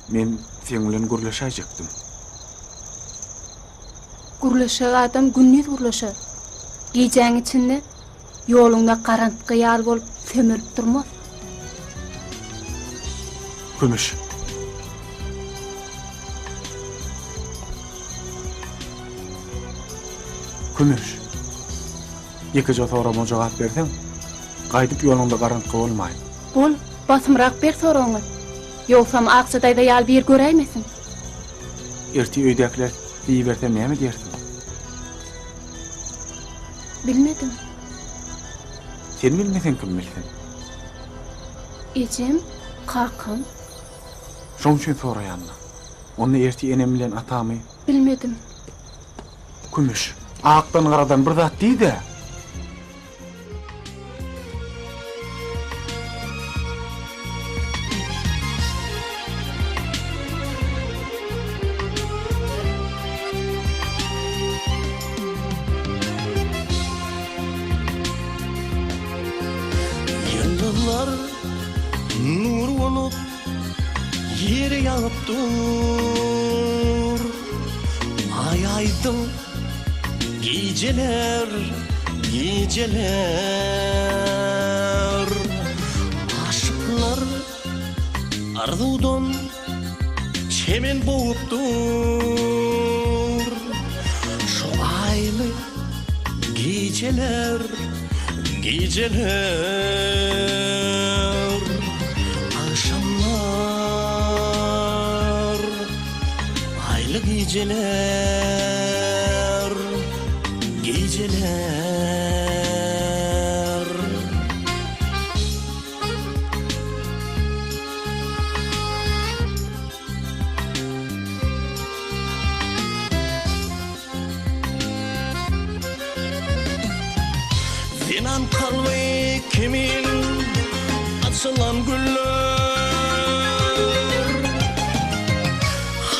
Men sen bilen gurlaşajaktym. Gurlaşar adam günnüz gurlaşar. Geceň içinde yolunda karanlık ýal bolup sömürüp durmaz. Kümüş. Kümüş. Ýeke sorama jogap berdiň. Gaýdyp ýolunda karanlyk bolmaý. Bol, basmyrak ber soraňy. Ýoksam Akçadayda ýal bir göräýmesin. Erti öýdäkler diýibersem näme diýersiň? Bilmedim. Sen bilmesen kim bilsin? Ejim, kakam, Şoň üçin soraýanlar. Onu erti enem bilen atamy bilmedim. Kümüş. Akdan garadan bir zat diýdi. Yıllar nur olup yere yağıp dur. Ay aydın geceler, geceler. Aşıklar arzudan çemen boğup dur. Şu aylı geceler, geceler, akşamlar, aylı geceler, geceler. Zinan kalbi kimin açılan güller.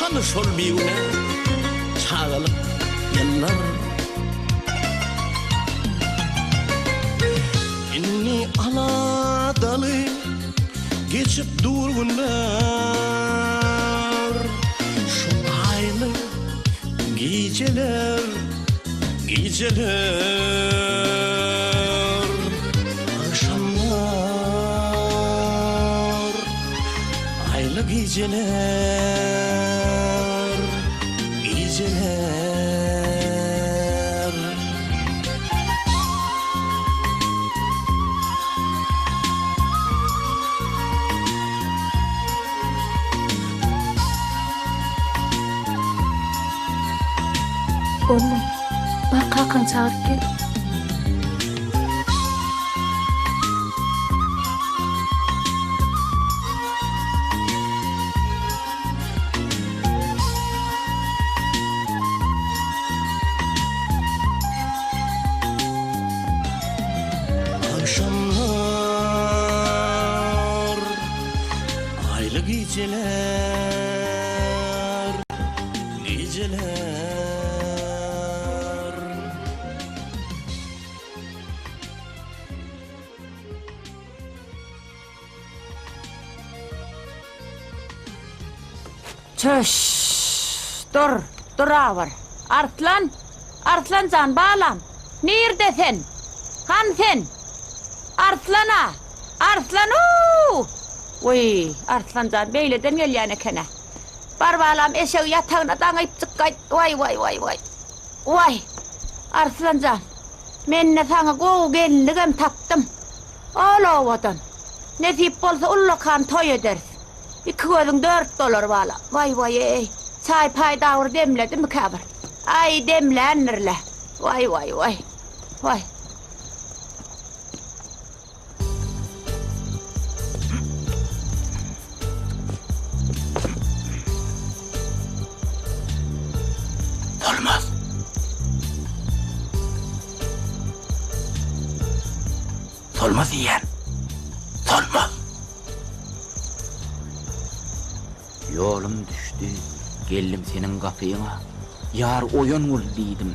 Hani şol biune çağılıp yıllar. İnni aladalı geçip dur günler. Şu aylı geceler, geceler, akşamlar, aylı geceler, geceler. Oğlum, bak kakan çağırıp gel. Akşamlar, aylı geceler, geceler. Çöş, dur ağır. Artlan can bağlam. Nerede sen? Han sen? Artlana, uuu! Oy, Artlan can beyleden gelýän ekene. Bar bağlam eşeği yatağına daňyp çykýar. Vay. Vay, Artlan can. Menne saňa gowy gelinligem tapdym. Alawadan. Nesip bolsa ullakan toy edersin. İki gözün $4 bağla. Vay ey. Çay pay davur demledi mi kabir? Ay demlenirle. Vay. Olmaz. Solmaz yiyen. Solmaz. Yolum düştü. Geldim senin kapıyına. Yar oyun ol dedim.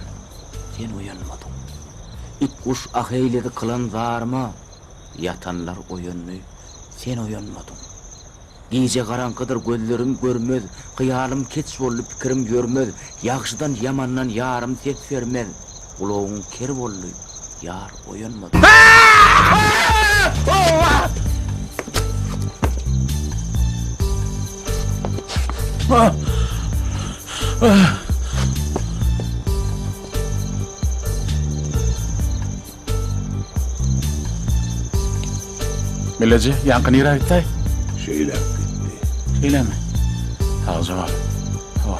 Sen uyanmadın. İt kuş aheyledi kılan var mı? Yatanlar oyunlu. Sen uyanmadın. Gece karanqydyr gözlerim görmez, kıyalım keç bolly pikirim görmez, ýagşydan yamandan yarım ses vermez. Ulağın ker bolly, yar oyanmaz. Milleci, yankı nire ayttay? Şeyler gitti. Öyle mi? Sağ cevap. Tamam.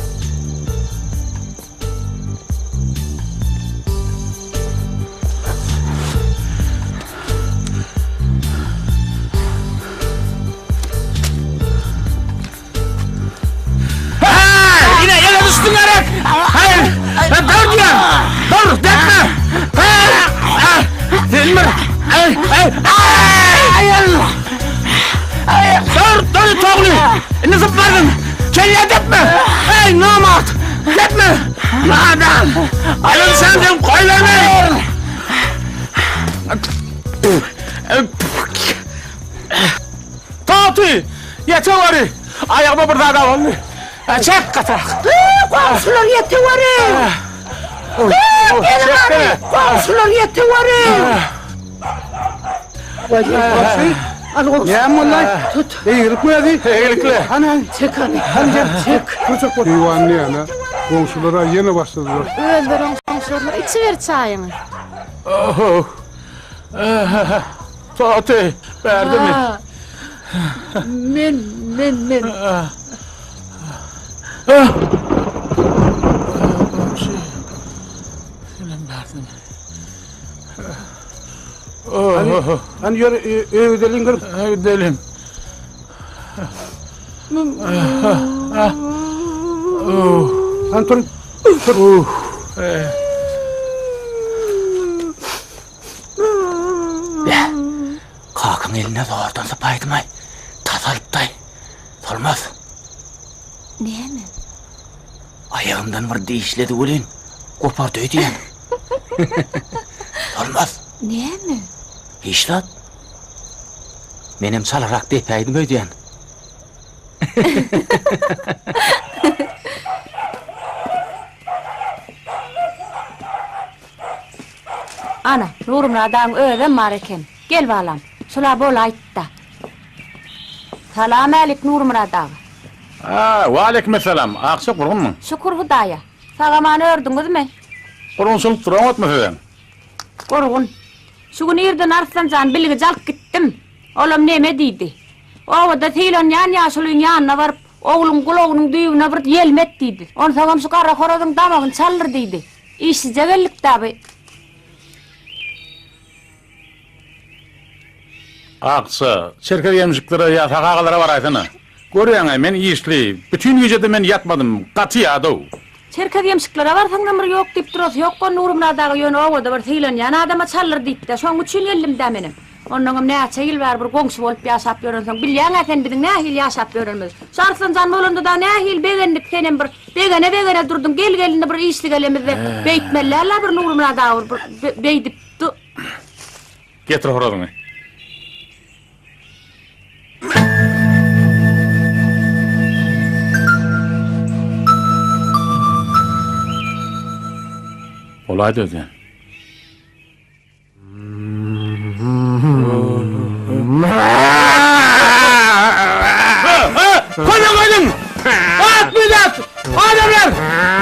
Yine düştün Arek! Hayır! Dur diyorum! Dur! Dekme! Dilmir! Dur toğlu! Ne zıplardın? Kelle depme! Hey namart! Depme! Nadan! Ayın senden koy verme! Tati! Yeter var! Ayağıma bir daha da oldu! Çek katarak! Komşular yetiveri! Komşular yetiveri! Ne mollay? Tut. Eğilik mi hadi? Eğilikle! Hani Çek hani çek. kıracak bak. Eyvah ne yana? Komşulara yeni başladılar. Öldürün komşular, içiver çayını. Tati! Verdi mi? Men. Hani yürü evdelin kırıp. Gidelim. Hani dur. Kakın eline doğrudan sıpaydımay. Tasalıptay. Solmaz. Niye mi? Ayağımdan bir değişledi ulen. Kopar döydü yani. Solmaz. Niye mi? İşlat. Menem salarak deypeydim öydü yani. Ana, Nurum adam öyle mareken. Gel balam. Şula bol aytta. Salam alik Nurum adam. Ve aleykümselam. Akşam kurun mu? Şükür Hudaya. Sağamanı ördünüz mü? Kurunsuluk duran atmasın. Korgun. Şu gün yerden Arslancan bilgi jalk gittim. Oğlum neme deydi. O da tilon yan yaşılın yanına varıp oğlum kulağının düğüne varıp yelmet deydi. Onu sağam şu kara horodun damağını çalır deydi. İşi cevellik tabi. Aksa, çerkev yemşiklere yatak ağalara var aytana. Görüyorsun men işli. Bütün gecede men yatmadım. Katı yağdı. Çerkev yemşiklere var sandım bir yok deyip duruyoruz. Yok o Nurum Nadağı yönü o da var tilon yan adama çalır deydi. Şu an üçün yelim de benim. Ondan ne çayıl var bir komşu olup yaşap görüyorsun. Bilyen efendi bizim ne hil yaşap görüyoruz. Sarsıncan molunda da ne hil beğenip senin bir begene durdun. Gel gelinde bir işli gelemizde beytmellerle bir Nurum Nadağı beydip du. Getir horadını. Olay dedi. Koydum! At millet! Adamlar!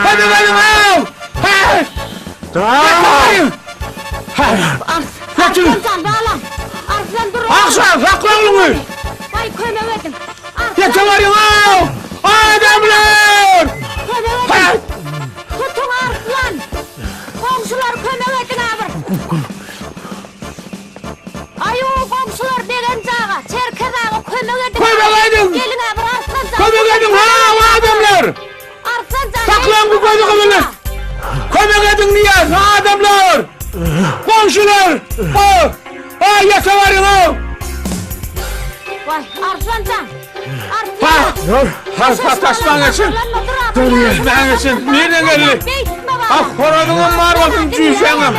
Hadi koydum! Tamam! Arslan bağlam! Arslan dur! Akşam sakla oğlunu! Vay kömevedin! Yeter var ya! Adamlar! Kömevedin! Tutun Arslan! Komşular kömevedin abi! Ayu komşular degen cağa! Çerkez ağa kömevedin! Kömevedin! Gelin abi Arslan cağa! Kömevedin ha adamlar! Arslan cağa! Saklan bu koydu kızını! Kömevedin niye? Adamlar! Komşular! Yeter var ya! Vay Arslan cağa! Ha! Taşman geçin! Taşman geçin! Nereden geldi? Beytme bana! Ah, horadının marvasını cüyüşene!